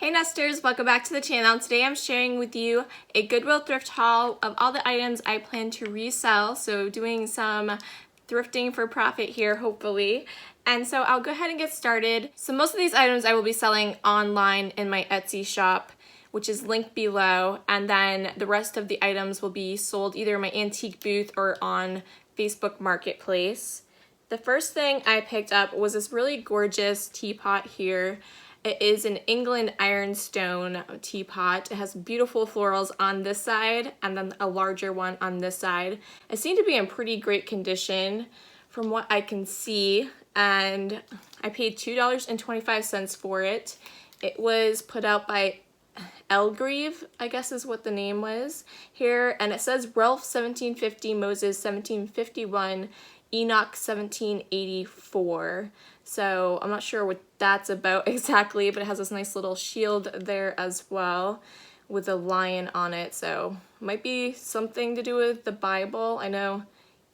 Hey Nesters, welcome back to the channel. Today I'm sharing with you a Goodwill Thrift Haul of all the items I plan to resell. So doing some thrifting for profit here, hopefully. And so I'll go ahead and get started. So most of these items I will be selling online in my Etsy shop, which is linked below. And then the rest of the items will be sold either in my antique booth or on Facebook Marketplace. The first thing I picked up was this really gorgeous teapot here. It is an England ironstone teapot. It has beautiful florals on this side and then a larger one on this side. It seemed to be in pretty great condition from what I can see, and I paid $2.25 for it. It was put out by Elgrieve, I guess is what the name was here, and it says Ralph 1750, Moses 1751, Enoch 1784. So I'm not sure what that's about exactly, but it has this nice little shield there as well with a lion on it. So might be something to do with the Bible. I know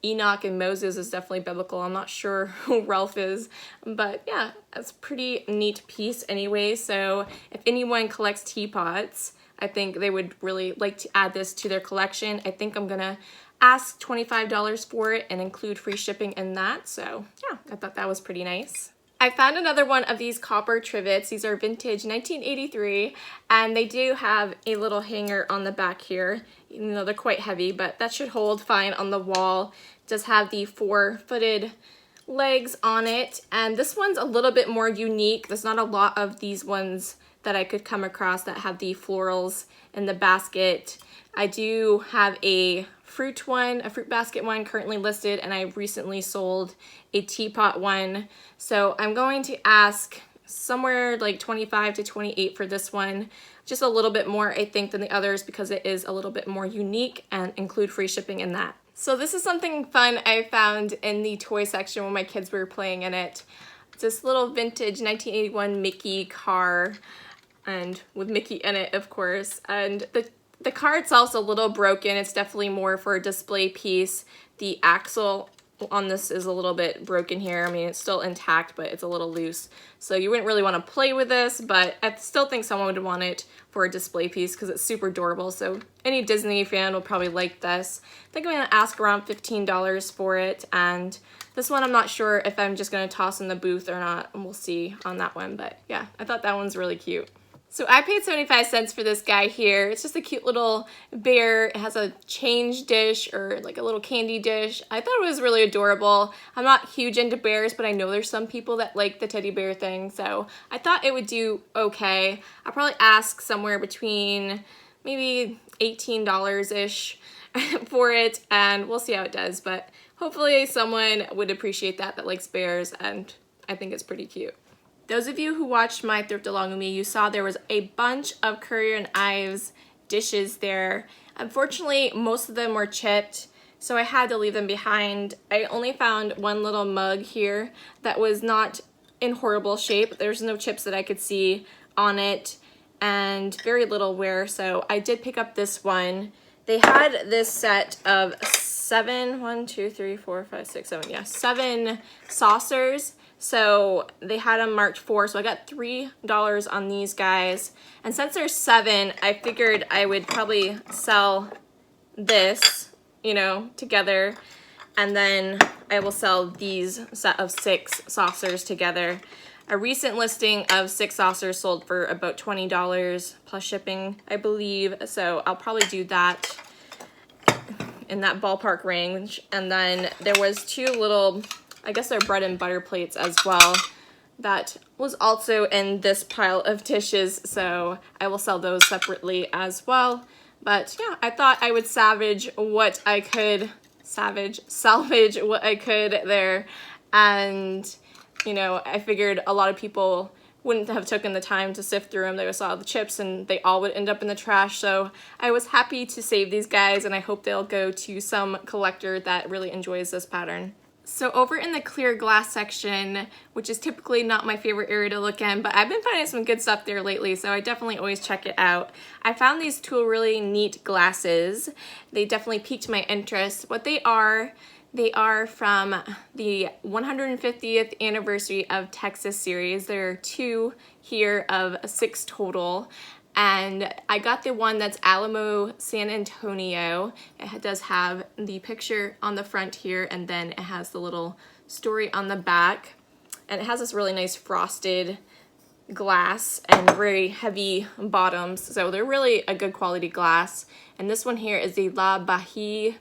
Enoch and Moses is definitely biblical. I'm not sure who Ralph is, but yeah, that's a pretty neat piece anyway. So if anyone collects teapots, I think they would really like to add this to their collection. I think I'm gonna ask $25 for it and include free shipping in that. So yeah, I thought that was pretty nice. I found another one of these copper trivets. These are vintage 1983, and they do have a little hanger on the back here. You know, they're quite heavy, but that should hold fine on the wall. It does have the 4-footed legs on it, and this one's a little bit more unique. There's not a lot of these ones that I could come across that have the florals in the basket. I do have a fruit basket one currently listed, and I recently sold a teapot one. So I'm going to ask somewhere like 25 to 28 for this one. Just a little bit more, I think, than the others because it is a little bit more unique and include free shipping in that. So this is something fun I found in the toy section when my kids were playing in it. It's this little vintage 1981 Mickey car, and with Mickey in it, of course. And the car itself's a little broken. It's definitely more for a display piece. The axle on this is a little bit broken here. I mean, it's still intact, but it's a little loose. So you wouldn't really want to play with this, but I still think someone would want it for a display piece because it's super durable. So any Disney fan will probably like this. I think I'm going to ask around $15 for it. And this one, I'm not sure if I'm just going to toss in the booth or not. And we'll see on that one. But yeah, I thought that one's really cute. So I paid 75 cents for this guy here. It's just a cute little bear. It has a change dish or like a little candy dish. I thought it was really adorable. I'm not huge into bears, but I know there's some people that like the teddy bear thing. So I thought it would do okay. I'll probably ask somewhere between maybe $18-ish for it, and we'll see how it does. But hopefully someone would appreciate that likes bears, and I think it's pretty cute. Those of you who watched my thrift along with me, you saw there was a bunch of Currier and Ives dishes there. Unfortunately, most of them were chipped, so I had to leave them behind. I only found one little mug here that was not in horrible shape. There's no chips that I could see on it, and very little wear, so I did pick up this one. They had this set of 7 saucers. So they had them marked 4, so I got $3 on these guys. And since there's 7, I figured I would probably sell this, you know, together. And then I will sell these set of 6 saucers together. A recent listing of 6 saucers sold for about $20 plus shipping, I believe. So I'll probably do that in that ballpark range. And then there was 2 little, I guess they're bread and butter plates as well, that was also in this pile of dishes, so I will sell those separately as well. But yeah, I thought I would salvage what I could there, and you know, I figured a lot of people wouldn't have taken the time to sift through them. They saw the chips and they all would end up in the trash, so I was happy to save these guys, and I hope they'll go to some collector that really enjoys this pattern. So over in the clear glass section, which is typically not my favorite area to look in, but I've been finding some good stuff there lately, so I definitely always check it out. I found these 2 really neat glasses. They definitely piqued my interest. What they are, They are from the 150th anniversary of Texas series. There are 2 here of 6 total. And I got the one that's Alamo San Antonio. It does have the picture on the front here, and then it has the little story on the back. And it has this really nice frosted glass and very heavy bottoms. So they're really a good quality glass. And this one here is the La Bahie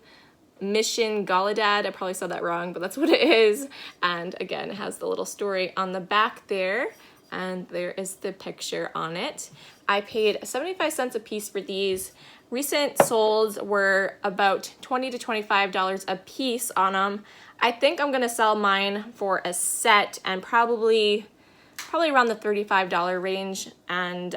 Mission Galadad. I probably said that wrong, but that's what it is. And again, it has the little story on the back there, and there is the picture on it. I paid 75 cents a piece for these. Recent solds were about $20 to $25 a piece on them. I think I'm gonna sell mine for a set and probably around the $35 range, and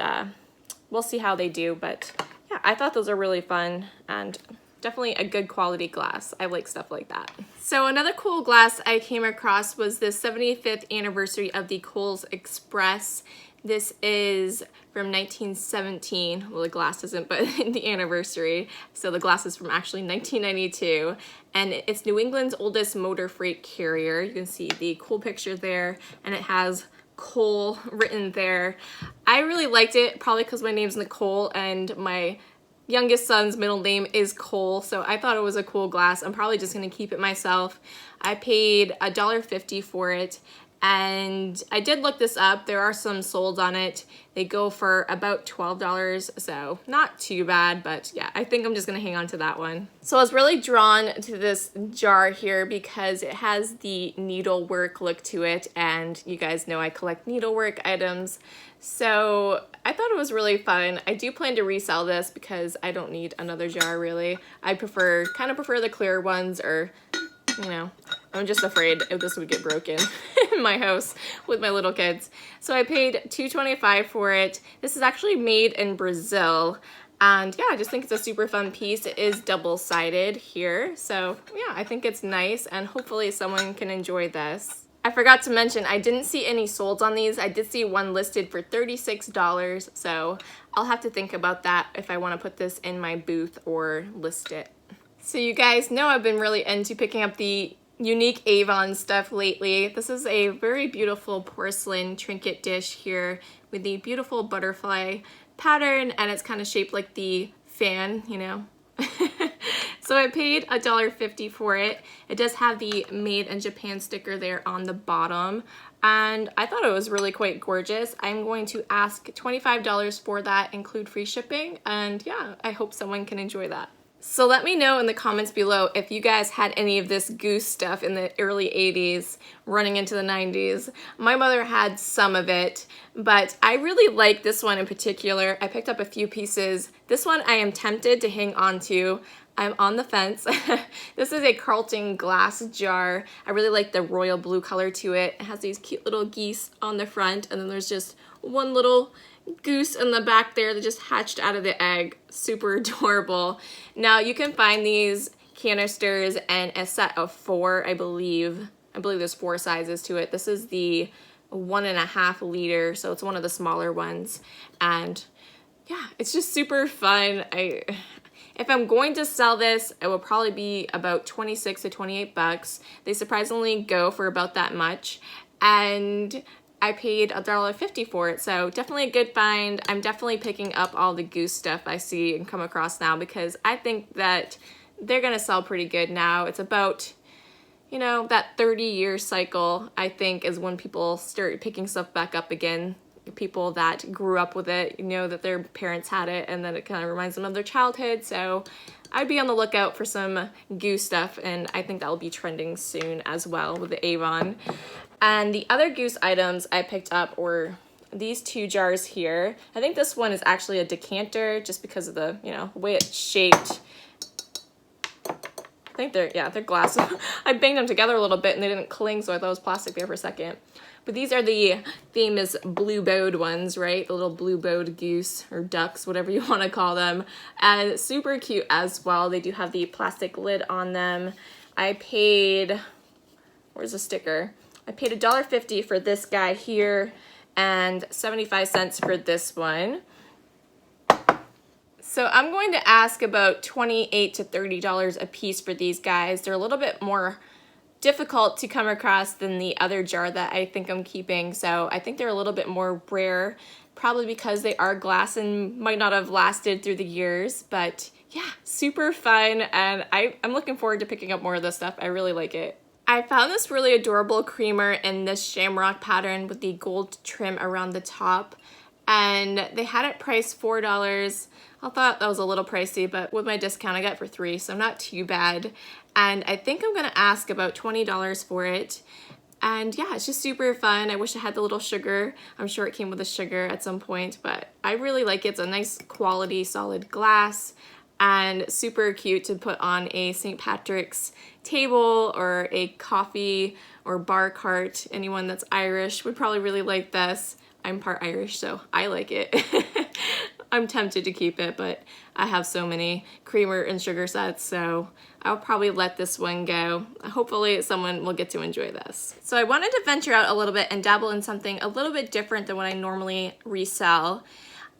we'll see how they do. But yeah, I thought those are really fun and definitely a good quality glass. I like stuff like that. So another cool glass I came across was the 75th anniversary of the Kohl's Express. This is from 1917. Well, the glass isn't, but the anniversary. So the glass is from actually 1992. And it's New England's oldest motor freight carrier. You can see the cool picture there, and it has Kohl written there. I really liked it, probably because my name's Nicole and my youngest son's middle name is Cole, so I thought it was a cool glass. I'm probably just gonna keep it myself. I paid $1.50 for it, and I did look this up. There are some sold on it. They go for about $12, so not too bad, but yeah, I think I'm just gonna hang on to that one. So I was really drawn to this jar here because it has the needlework look to it, and you guys know I collect needlework items. So I thought it was really fun. I do plan to resell this because I don't need another jar really. I kind of prefer the clear ones, or you know, I'm just afraid if this would get broken in my house with my little kids. So I paid $2.25 for it. This is actually made in Brazil. And yeah, I just think it's a super fun piece. It is double-sided here. So yeah, I think it's nice, and hopefully someone can enjoy this. I forgot to mention, I didn't see any solds on these. I did see one listed for $36, so I'll have to think about that if I want to put this in my booth or list it. So you guys know I've been really into picking up the unique Avon stuff lately. This is a very beautiful porcelain trinket dish here with the beautiful butterfly pattern, and it's kind of shaped like the fan, you know. So I paid $1.50 for it. It does have the Made in Japan sticker there on the bottom, and I thought it was really quite gorgeous. I'm going to ask $25 for that, include free shipping, and yeah, I hope someone can enjoy that. So let me know in the comments below if you guys had any of this goose stuff in the early 80s running into the 90s. My mother had some of it, but I really like this one in particular. I picked up a few pieces. This one I am tempted to hang on to. I'm on the fence. This is a Carlton glass jar. I really like the royal blue color to it. It has these cute little geese on the front, and then there's just one little goose in the back there that just hatched out of the egg. Super adorable. Now you can find these canisters in a set of 4, I believe. I believe there's 4 sizes to it. This is the 1.5 liter, so it's one of the smaller ones. And yeah, it's just super fun. If I'm going to sell this, it will probably be about 26 to 28 bucks. They surprisingly go for about that much. And I paid $1.50 for it, so definitely a good find. I'm definitely picking up all the goose stuff I see and come across now because I think that they're gonna sell pretty good now. It's about, you know, that 30-year cycle, I think, is when people start picking stuff back up again. People that grew up with it, you know, that their parents had it, and then it kind of reminds them of their childhood. So I'd be on the lookout for some goose stuff, and I think that will be trending soon as well with the Avon. And the other goose items I picked up were these 2 jars here. I think this one is actually a decanter just because of the, you know, way it's shaped. I think they're glass. I banged them together a little bit and they didn't cling, so I thought it was plastic there for a second. But these are the famous blue-bowed ones, right? The little blue-bowed goose or ducks, whatever you want to call them. And super cute as well. They do have the plastic lid on them. I paid, where's the sticker? I paid $1.50 for this guy here and 75 cents for this one. So I'm going to ask about $28 to $30 a piece for these guys. They're a little bit more difficult to come across than the other jar that I think I'm keeping, so I think they're a little bit more rare, probably because they are glass and might not have lasted through the years. But yeah, super fun, and I'm looking forward to picking up more of this stuff. I really like it. I found this really adorable creamer in this shamrock pattern with the gold trim around the top, and they had it priced $4. I thought that was a little pricey, but with my discount I got it for $3, so not too bad. And I think I'm gonna ask about $20 for it. And yeah, it's just super fun. I wish I had the little sugar. I'm sure it came with a sugar at some point, but I really like it. It's a nice quality, solid glass, and super cute to put on a St. Patrick's table or a coffee or bar cart. Anyone that's Irish would probably really like this. I'm part Irish, so I like it. I'm tempted to keep it, but I have so many creamer and sugar sets, so I'll probably let this one go. Hopefully someone will get to enjoy this. So I wanted to venture out a little bit and dabble in something a little bit different than what I normally resell.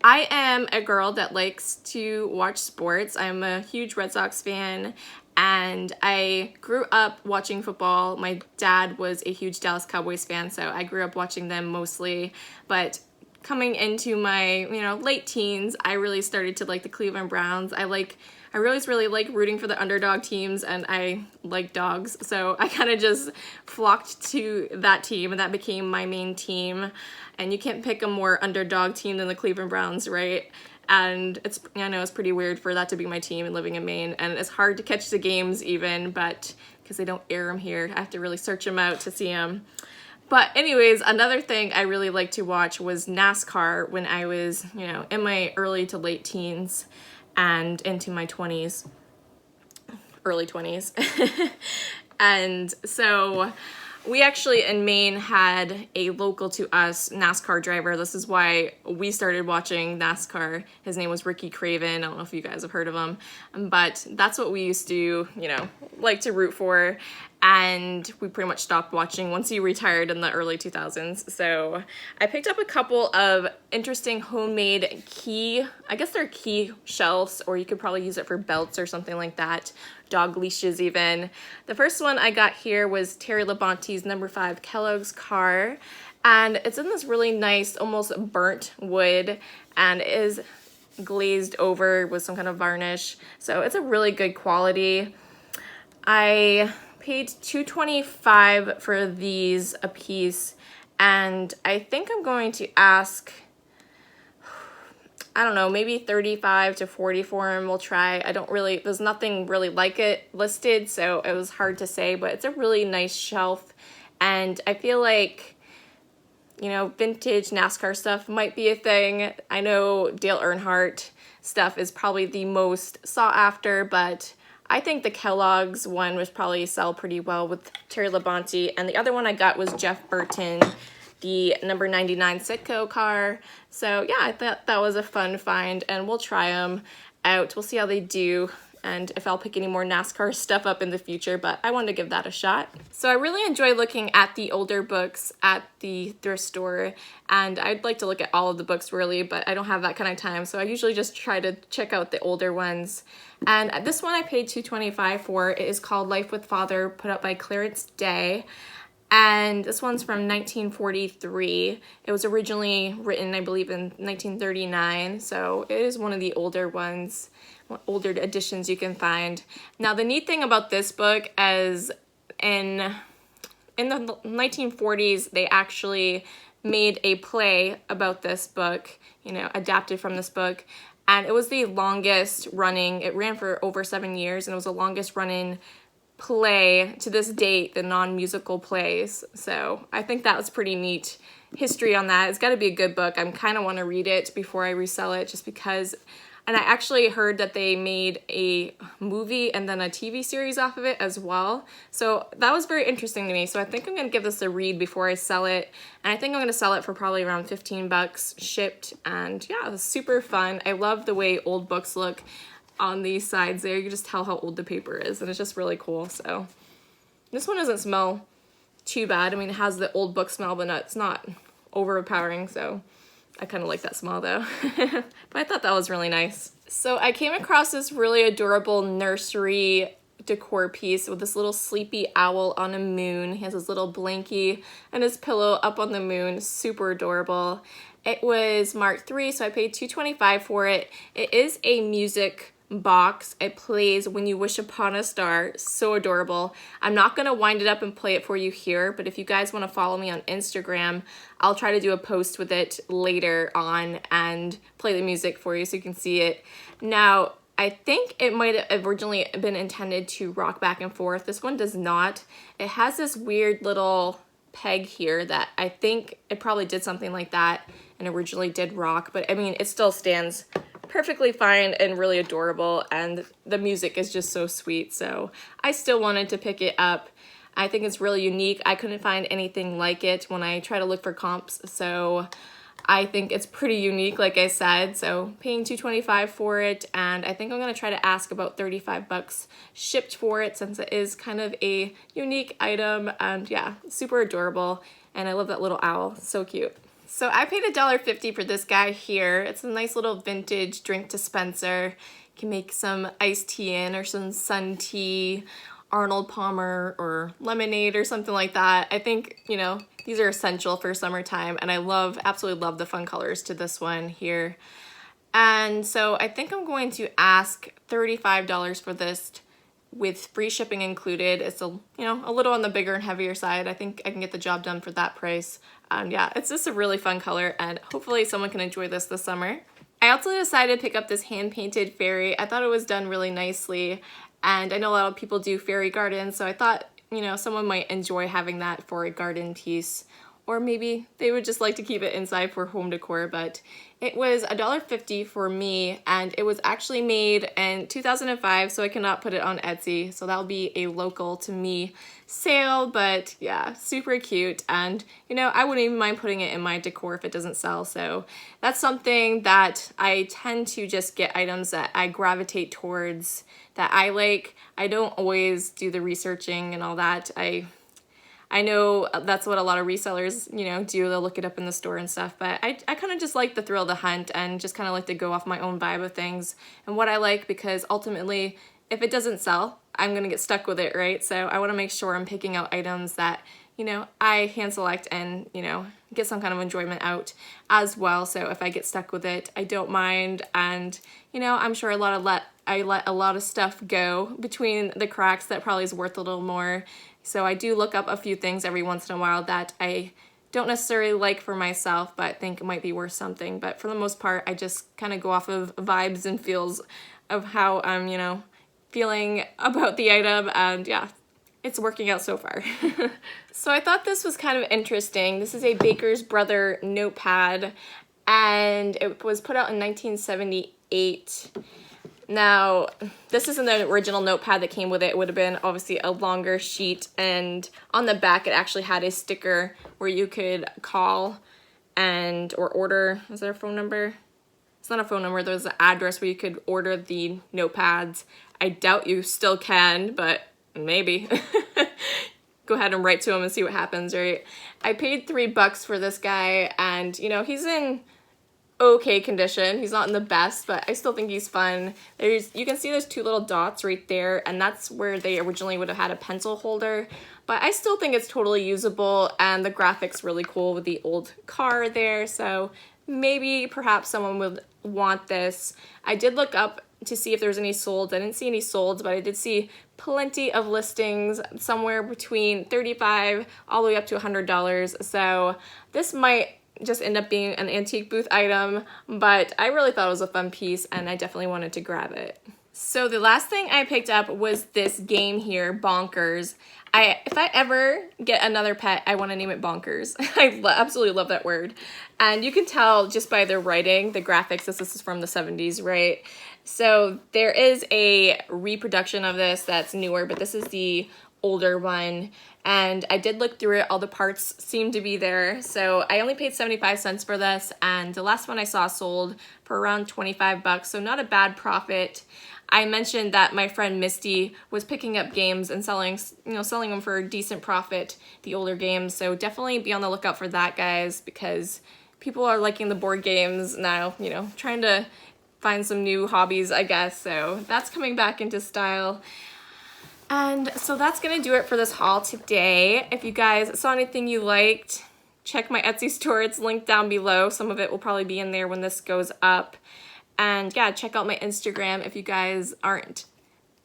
I am a girl that likes to watch sports. I'm a huge Red Sox fan, and I grew up watching football. My dad was a huge Dallas Cowboys fan, so I grew up watching them mostly. But coming into my, late teens, I really started to like the Cleveland Browns. I really like rooting for the underdog teams, and I like dogs, so I kind of just flocked to that team, and that became my main team. And you can't pick a more underdog team than the Cleveland Browns, right? And I know it's pretty weird for that to be my team and living in Maine, and it's hard to catch the games even, but because they don't air them here, I have to really search them out to see them. But anyways, another thing I really liked to watch was NASCAR when I was, in my early to late teens and into my 20s, early 20s. And so we actually in Maine had a local to us NASCAR driver. This is why we started watching NASCAR. His name was Ricky Craven. I don't know if you guys have heard of him, but that's what we used to, like to root for. And we pretty much stopped watching once he retired in the early 2000s. So I picked up a couple of interesting homemade key shelves, or you could probably use it for belts or something like that. Dog leashes even. The first one I got here was Terry Labonte's number 5 Kellogg's car. And it's in this really nice, almost burnt wood, and it is glazed over with some kind of varnish. So it's a really good quality. I paid $2.25 for these a piece, and I think I'm going to ask, I don't know, maybe $35 to $40 for them. We'll try. There's nothing really like it listed, so it was hard to say, but it's a really nice shelf, and I feel like, vintage NASCAR stuff might be a thing. I know Dale Earnhardt stuff is probably the most sought after, but I think the Kellogg's one was probably sell pretty well with Terry Labonte. And the other one I got was Jeff Burton, the number 99 Citgo car. So yeah, I thought that was a fun find, and we'll try them out. We'll see how they do, and if I'll pick any more NASCAR stuff up in the future, but I wanted to give that a shot. So I really enjoy looking at the older books at the thrift store, and I'd like to look at all of the books really, but I don't have that kind of time, so I usually just try to check out the older ones. And this one I paid $2.25 for. It is called Life with Father, put up by Clarence Day. And this one's from 1943. It was originally written, I believe, in 1939, so it is one of the older ones, older editions you can find. Now, the neat thing about this book is in the 1940s, they actually made a play about this book, adapted from this book, and it was the longest running, it ran for over 7 years, and it was the longest running play to this date, the non-musical plays. So I think that was pretty neat history on that. It's got to be a good book. I kind of want to read it before I resell it, just because. And I actually heard that they made a movie and then a TV series off of it as well. So that was very interesting to me. So I think I'm going to give this a read before I sell it. And I think I'm going to sell it for probably around $15 shipped. And yeah, it was super fun. I love the way old books look on these sides there. You can just tell how old the paper is, and it's just really cool. So this one doesn't smell too bad. I mean, it has the old book smell, but it's not overpowering, so I kind of like that smell though. But I thought that was really nice. So I came across this really adorable nursery decor piece with this little sleepy owl on a moon. He has his little blankie and his pillow up on the moon. Super adorable. It was Mark 3, so I paid $2.25 for it. It is a music box. It plays When You Wish Upon a Star. So adorable. I'm not going to wind it up and play it for you here, but if you guys want to follow me on Instagram, I'll try to do a post with it later on and play the music for you so you can see it. Now, I think it might have originally been intended to rock back and forth. This one does not. It has this weird little peg here that I think it probably did something like that and originally did rock, but I mean, it still stands perfectly fine and really adorable, and the music is just so sweet, so I still wanted to pick it up. I think it's really unique. I couldn't find anything like it when I try to look for comps, so I think it's pretty unique, like I said, so paying $2.25 for it, and I think I'm going to try to ask about 35 bucks shipped for it since it is kind of a unique item, and yeah, super adorable, and I love that little owl, so cute. So I paid $1.50 for this guy here. It's a nice little vintage drink dispenser. You can make some iced tea in or some sun tea, Arnold Palmer or lemonade or something like that. I think, you know, these are essential for summertime, and I absolutely love the fun colors to this one here. And so I think I'm going to ask $35 for this with free shipping included. It's a little on the bigger and heavier side. I think I can get the job done for that price. Yeah, it's just a really fun color, and hopefully someone can enjoy this summer. I also decided to pick up this hand-painted fairy. I thought it was done really nicely, and I know a lot of people do fairy gardens, so I thought, you know, someone might enjoy having that for a garden piece, or maybe they would just like to keep it inside for home decor, but it was $1.50 for me, and it was actually made in 2005, so I cannot put it on Etsy, so that'll be a local to me sale, but yeah, super cute, and you know, I wouldn't even mind putting it in my decor if it doesn't sell, so that's something that I tend to just get items that I gravitate towards, that I like. I don't always do the researching and all that. I know that's what a lot of resellers, you know, do. They'll look it up in the store and stuff, but I kind of just like the thrill of the hunt and just kind of like to go off my own vibe of things and what I like, because ultimately, if it doesn't sell, I'm going to get stuck with it, right? So I want to make sure I'm picking out items that, you know, I hand select and, you know, get some kind of enjoyment out as well. So if I get stuck with it, I don't mind. And, you know, I'm sure I let a lot of stuff go between the cracks that probably is worth a little more. So I do look up a few things every once in a while that I don't necessarily like for myself, but think it might be worth something. But for the most part, I just kind of go off of vibes and feels of how I'm, you know, feeling about the item, and yeah, it's working out so far. So I thought this was kind of interesting. This is a Baker's Brother notepad, and it was put out in 1978. Now, this isn't the original notepad that came with it. It would have been obviously a longer sheet, and on the back it actually had a sticker where you could call or order. Is there a phone number? It's not a phone number. There's an address where you could order the notepads. I doubt you still can, but maybe. Go ahead and write to him and see what happens, right? I paid $3 for this guy, and you know, he's in okay condition. He's not in the best, but I still think he's fun. You can see there's two little dots right there, and that's where they originally would have had a pencil holder, but I still think it's totally usable, and the graphics really cool with the old car there, so maybe perhaps someone would want this. I did look up to see if there's any sold. I didn't see any sold, but I did see plenty of listings, somewhere between $35 all the way up to $100, so this might just end up being an antique booth item, but I really thought it was a fun piece, and I definitely wanted to grab it. So the last thing I picked up was this game here, Bonkers. If I ever get another pet, I want to name it Bonkers. I absolutely love that word. And you can tell just by their writing, the graphics, this is from the 70s, right? So there is a reproduction of this that's newer, but this is the older one, and I did look through it. All the parts seem to be there, so I only paid 75 cents for this, and the last one I saw sold for around 25 bucks, so not a bad profit. I mentioned that my friend Misty was picking up games and selling them for a decent profit, the older games, so definitely be on the lookout for that, guys, because people are liking the board games now, you know, trying to find some new hobbies, I guess. So that's coming back into style. And so that's gonna do it for this haul today. If you guys saw anything you liked, check my Etsy store. It's linked down below. Some of it will probably be in there when this goes up. And yeah, check out my Instagram if you guys aren't,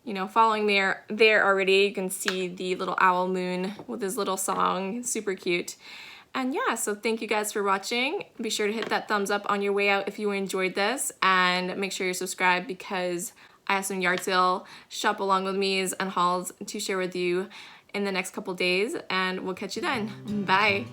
you know, following me there already. You can see the little owl moon with his little song. It's super cute. And yeah, so thank you guys for watching. Be sure to hit that thumbs up on your way out if you enjoyed this, and make sure you're subscribed because I have some yard sale shop along with me's and hauls to share with you in the next couple days, and we'll catch you then. Bye.